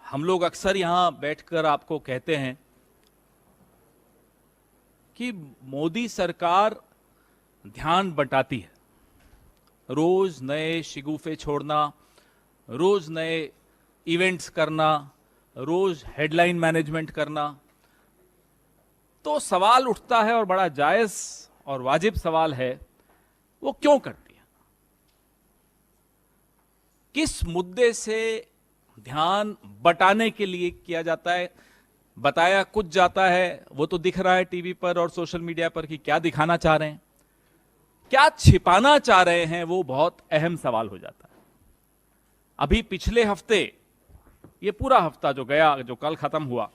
हम लोग अक्सर यहां बैठकर आपको कहते हैं कि मोदी सरकार ध्यान बंटाती है। रोज नए शिगुफे छोड़ना, रोज नए इवेंट्स करना, रोज हेडलाइन मैनेजमेंट करना। तो सवाल उठता है और बड़ा जायज और वाजिब सवाल है, वो क्यों करती है? किस मुद्दे से ध्यान बटाने के लिए किया जाता है? बताया कुछ जाता है, वो तो दिख रहा है टीवी पर और सोशल मीडिया पर कि क्या दिखाना चाह रहे हैं, क्या छिपाना चाह रहे हैं, वो बहुत अहम सवाल हो जाता है। अभी पिछले हफ्ते, ये पूरा हफ्ता जो गया, जो कल खत्म हुआ,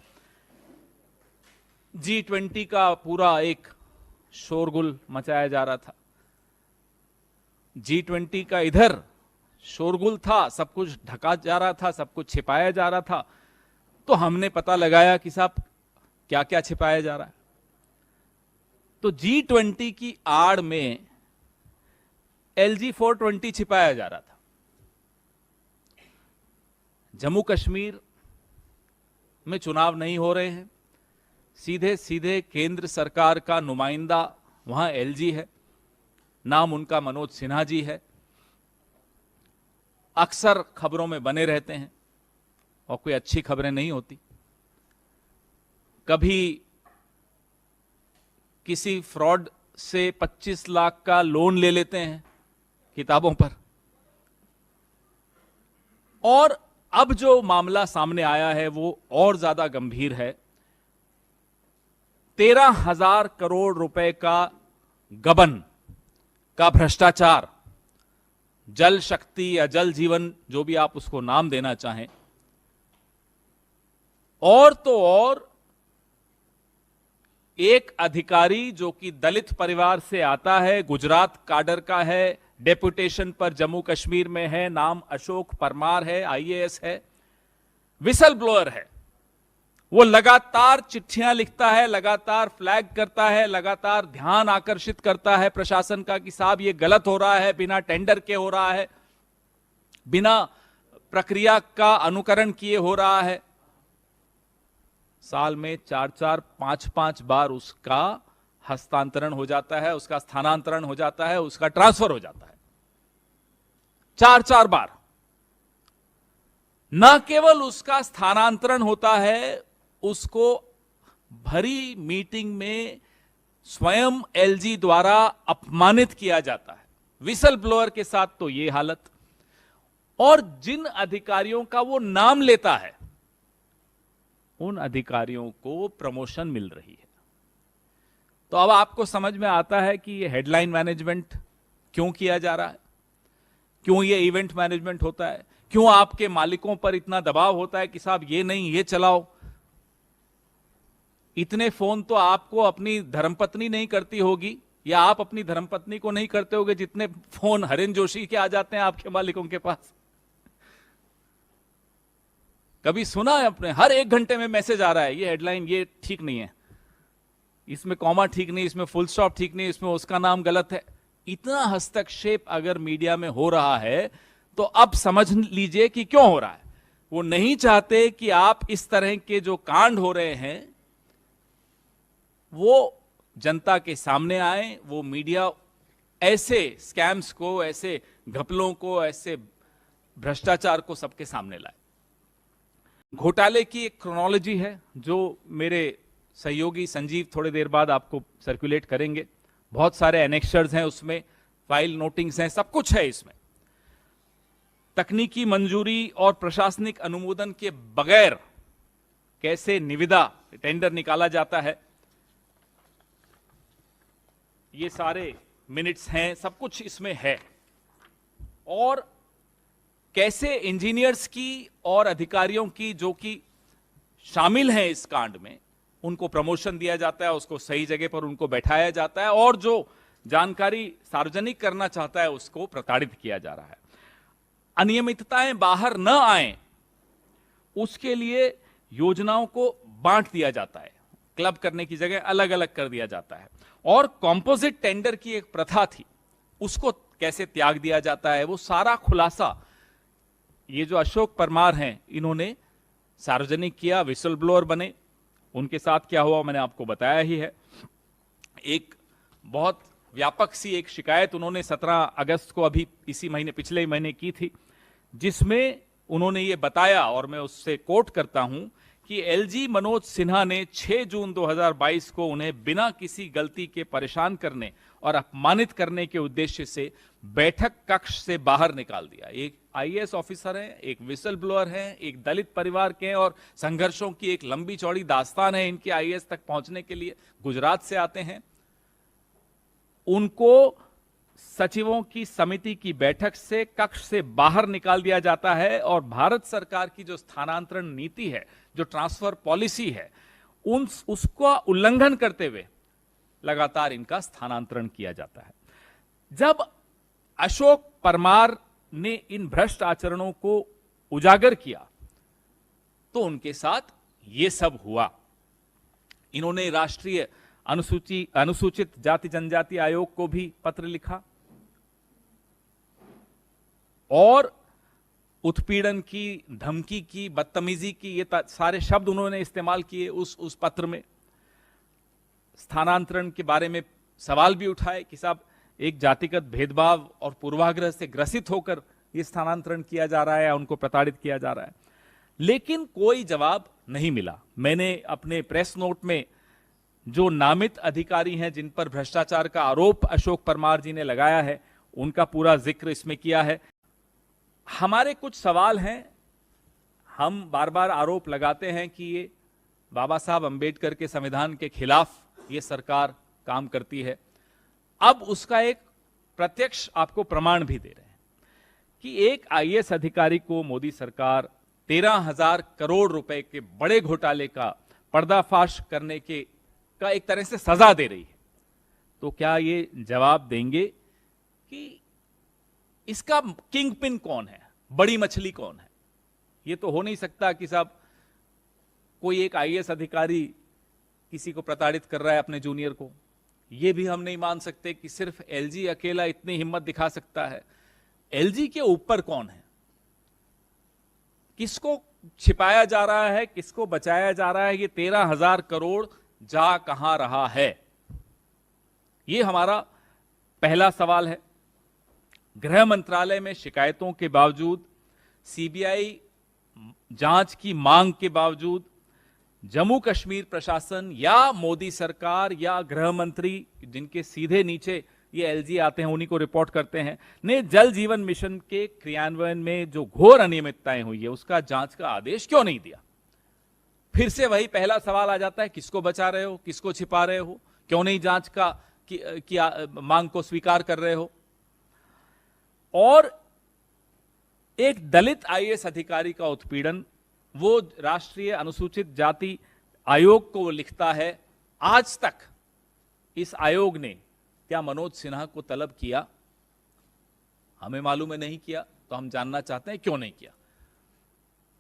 G20 का पूरा एक शोरगुल मचाया जा रहा था। G20 का इधर शोरगुल था, सब कुछ ढका जा रहा था, सब कुछ छिपाया जा रहा था। तो हमने पता लगाया कि साहब क्या क्या छिपाया जा रहा है। तो G20 की आड़ में LG 420 छिपाया जा रहा था। जम्मू कश्मीर में चुनाव नहीं हो रहे हैं, सीधे सीधे केंद्र सरकार का नुमाइंदा वहां LG है, नाम उनका मनोज सिन्हा जी है। अक्सर खबरों में बने रहते हैं और कोई अच्छी खबरें नहीं होती। कभी किसी फ्रॉड से 25 लाख का लोन ले लेते हैं किताबों पर। और अब जो मामला सामने आया है वो और ज्यादा गंभीर है। 13,000 करोड़ रुपए का गबन का भ्रष्टाचार, जल शक्ति या जल जीवन, जो भी आप उसको नाम देना चाहें। और तो और एक अधिकारी जो कि दलित परिवार से आता है, गुजरात काडर का है, डेपुटेशन पर जम्मू कश्मीर में है, नाम अशोक परमार है, IAS है, विसल ब्लोअर है। वो लगातार चिट्ठियां लिखता है, लगातार फ्लैग करता है, लगातार ध्यान आकर्षित करता है प्रशासन का कि साहब ये गलत हो रहा है, बिना टेंडर के हो रहा है, बिना प्रक्रिया का अनुकरण किए हो रहा है। साल में 4-4, 5-5 बार उसका हस्तांतरण हो जाता है, उसका स्थानांतरण हो जाता है, उसका ट्रांसफर हो जाता है। 4-4 बार। न केवल उसका स्थानांतरण होता है, उसको भरी मीटिंग में स्वयं LG द्वारा अपमानित किया जाता है। विसल ब्लोअर के साथ तो ये हालत। और जिन अधिकारियों का वो नाम लेता है, उन अधिकारियों को प्रमोशन मिल रही है। तो अब आपको समझ में आता है कि ये हेडलाइन मैनेजमेंट क्यों किया जा रहा है, क्यों ये इवेंट मैनेजमेंट होता है, क्यों आपके मालिकों पर इतना दबाव होता है कि साहब ये नहीं, ये चलाओ। इतने फोन तो आपको अपनी धर्मपत्नी नहीं करती होगी, या आप अपनी धर्मपत्नी को नहीं करते होगे जितने फोन हरेन जोशी के आ जाते हैं आपके मालिकों के पास। कभी सुना है अपने? हर 1 घंटे में मैसेज आ रहा है, ये हेडलाइन ये ठीक नहीं है, इसमें कॉमा ठीक नहीं, इसमें फुल स्टॉप ठीक नहीं, इसमें उसका नाम गलत है। इतना हस्तक्षेप अगर मीडिया में हो रहा है तो अब समझ लीजिए कि क्यों हो रहा है। वो नहीं चाहते कि आप इस तरह के जो कांड हो रहे हैं वो जनता के सामने आए, वो मीडिया ऐसे स्कैम्स को, ऐसे घपलों को, ऐसे भ्रष्टाचार को सबके सामने लाए। घोटाले की एक क्रोनोलॉजी है जो मेरे सहयोगी संजीव थोड़ी देर बाद आपको सर्कुलेट करेंगे। बहुत सारे एनेक्शर्स हैं उसमें, फाइल नोटिंग्स हैं, सब कुछ है इसमें। तकनीकी मंजूरी और प्रशासनिक अनुमोदन के बगैर कैसे निविदा टेंडर निकाला जाता है, ये सारे मिनट्स हैं, सब कुछ इसमें है। और कैसे इंजीनियर्स की और अधिकारियों की जो कि शामिल हैं इस कांड में, उनको प्रमोशन दिया जाता है, उसको सही जगह पर उनको बैठाया जाता है, और जो जानकारी सार्वजनिक करना चाहता है उसको प्रताड़ित किया जा रहा है। अनियमितताएं बाहर न आए उसके लिए योजनाओं को बांट दिया जाता है। क्लब करने की जगह अलग अलग कर दिया जाता है। और कॉम्पोजिट टेंडर की एक प्रथा थी, उसको कैसे त्याग दिया जाता है, वो सारा खुलासा ये जो अशोक परमार हैं इन्होंने सार्वजनिक किया, विसल ब्लोअर बने। उनके साथ क्या हुआ मैंने आपको बताया ही है। एक बहुत व्यापक सी एक शिकायत उन्होंने 17 अगस्त को अभी इसी महीने, पिछले ही महीने की थी, जिसमें उन्होंने ये बताया, और मैं उससे कोट करता हूं कि एलजी मनोज सिन्हा ने 6 जून 2022 को उन्हें बिना किसी गलती के परेशान करने और अपमानित करने के उद्देश्य से बैठक कक्ष से बाहर निकाल दिया। एक आईएएस ऑफिसर हैं, एक विसल ब्लोअर हैं, एक दलित परिवार के हैं, और संघर्षों की एक लंबी चौड़ी दास्तान है इनके आईएएस तक पहुंचने के लिए। गुजरात से आते हैं, उनको सचिवों की समिति की बैठक से, कक्ष से बाहर निकाल दिया जाता है, और भारत सरकार की जो स्थानांतरण नीति है, जो ट्रांसफर पॉलिसी है, उसका उल्लंघन करते हुए लगातार इनका स्थानांतरण किया जाता है। जब अशोक परमार ने इन भ्रष्ट आचरणों को उजागर किया तो उनके साथ ये सब हुआ। इन्होंने राष्ट्रीय अनुसूचित जाति जनजाति आयोग को भी पत्र लिखा और उत्पीड़न की, धमकी की, बदतमीजी की, ये सारे शब्द उन्होंने इस्तेमाल किए उस पत्र में। स्थानांतरण के बारे में सवाल भी उठाए कि साहब एक जातिगत भेदभाव और पूर्वाग्रह से ग्रसित होकर ये स्थानांतरण किया जा रहा है या उनको प्रताड़ित किया जा रहा है, लेकिन कोई जवाब नहीं मिला। मैंने अपने प्रेस नोट में जो नामित अधिकारी हैं जिन पर भ्रष्टाचार का आरोप अशोक परमार जी ने लगाया है, उनका पूरा जिक्र इसमें किया है। हमारे कुछ सवाल हैं, हम बार बार आरोप लगाते हैं कि ये बाबा साहब अंबेडकर के संविधान के खिलाफ ये सरकार काम करती है। अब उसका एक प्रत्यक्ष आपको प्रमाण भी दे रहे हैं कि एक आईएएस अधिकारी को मोदी सरकार 13,000 करोड़ रुपए के बड़े घोटाले का पर्दाफाश करने का एक तरह से सजा दे रही है। तो क्या ये जवाब देंगे कि इसका किंग पिन कौन है, बड़ी मछली कौन है? ये तो हो नहीं सकता कि साहब कोई एक आईएएस अधिकारी किसी को प्रताड़ित कर रहा है अपने जूनियर को। ये भी हम नहीं मान सकते कि सिर्फ एलजी अकेला इतनी हिम्मत दिखा सकता है। एलजी के ऊपर कौन है, किसको छिपाया जा रहा है, किसको बचाया जा रहा है? ये 13,000 करोड़ जा कहां रहा है? ये हमारा पहला सवाल है। गृह मंत्रालय में शिकायतों के बावजूद, सीबीआई जांच की मांग के बावजूद, जम्मू कश्मीर प्रशासन या मोदी सरकार या गृह मंत्री, जिनके सीधे नीचे ये एलजी आते हैं, उन्हीं को रिपोर्ट करते हैं, ने जल जीवन मिशन के क्रियान्वयन में जो घोर अनियमितताएं हुई है उसका जांच का आदेश क्यों नहीं दिया? फिर से वही पहला सवाल आ जाता है, किसको बचा रहे हो, किसको छिपा रहे हो, क्यों नहीं जांच की मांग को स्वीकार कर रहे हो? और एक दलित आईएएस अधिकारी का उत्पीड़न, वो राष्ट्रीय अनुसूचित जाति आयोग को लिखता है, आज तक इस आयोग ने क्या मनोज सिन्हा को तलब किया? हमें मालूम है नहीं किया, तो हम जानना चाहते हैं क्यों नहीं किया।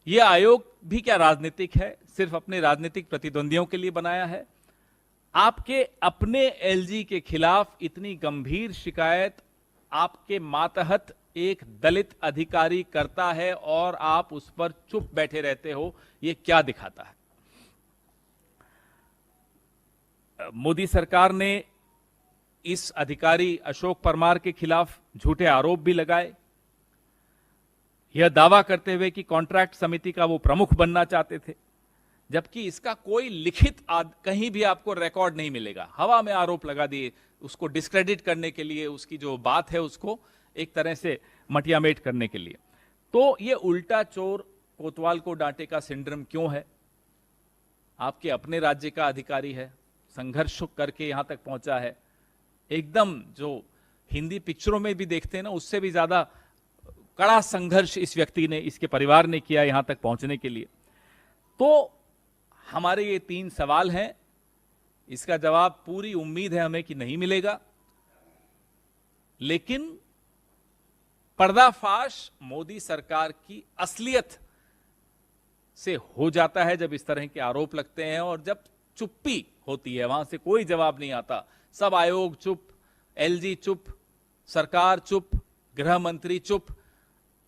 यह आयोग भी क्या राजनीतिक है? सिर्फ अपने राजनीतिक प्रतिद्वंदियों के लिए बनाया है? आपके अपने एलजी के खिलाफ इतनी गंभीर शिकायत आपके मातहत एक दलित अधिकारी करता है और आप उस पर चुप बैठे रहते हो, यह क्या दिखाता है? मोदी सरकार ने इस अधिकारी अशोक परमार के खिलाफ झूठे आरोप भी लगाए, यह दावा करते हुए कि कॉन्ट्रैक्ट समिति का वो प्रमुख बनना चाहते थे, जबकि इसका कोई लिखित कहीं भी आपको रिकॉर्ड नहीं मिलेगा। हवा में आरोप लगा दिए, उसको डिस्क्रेडिट करने के लिए, उसकी जो बात है उसको एक तरह से मटियामेट करने के लिए। तो ये उल्टा चोर कोतवाल को डांटे का सिंड्रोम क्यों है? आपके अपने राज्य का अधिकारी है, संघर्ष करके यहां तक पहुंचा है, एकदम जो हिंदी पिक्चरों में भी देखते हैं ना, उससे भी ज्यादा कड़ा संघर्ष इस व्यक्ति ने, इसके परिवार ने किया यहां तक पहुंचने के लिए। तो हमारे ये 3 सवाल हैं, इसका जवाब पूरी उम्मीद है हमें कि नहीं मिलेगा, लेकिन पर्दाफाश मोदी सरकार की असलियत से हो जाता है जब इस तरह के आरोप लगते हैं और जब चुप्पी होती है, वहां से कोई जवाब नहीं आता। सब आयोग चुप, एलजी चुप, सरकार चुप, गृह मंत्री चुप।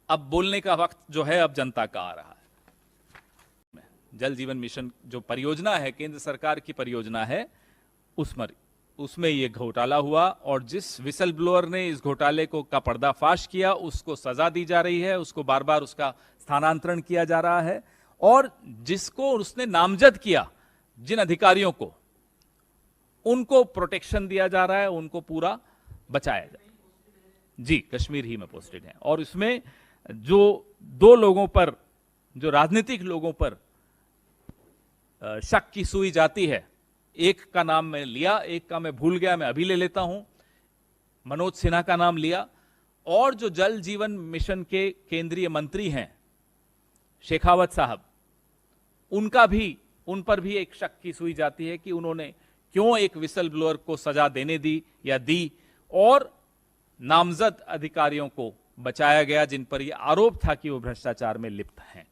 अब बोलने का वक्त जो है अब जनता का आ रहा है। जल जीवन मिशन जो परियोजना है, केंद्र सरकार की परियोजना है, उसमें ये घोटाला हुआ और जिस विसल ब्लोअर ने इस घोटाले का पर्दाफाश किया उसको सजा दी जा रही है, उसको बार बार उसका स्थानांतरण किया जा रहा है, और जिसको उसने नामजद किया, जिन अधिकारियों को, उनको प्रोटेक्शन दिया जा रहा है, उनको पूरा बचाया जा रहा है। जी, कश्मीर ही में पोस्टेड है। और इसमें जो 2 लोगों पर, जो राजनीतिक लोगों पर शक की सुई जाती है, एक का नाम मैं लिया, एक का मैं भूल गया, मैं अभी ले लेता हूं, मनोज सिन्हा का नाम लिया, और जो जल जीवन मिशन के केंद्रीय मंत्री हैं शेखावत साहब, उन पर भी एक शक की सुई जाती है कि उन्होंने क्यों एक विसल ब्लोअर को सजा देने दी या दी, और नामजद अधिकारियों को बचाया गया जिन पर यह आरोप था कि वो भ्रष्टाचार में लिप्त हैं।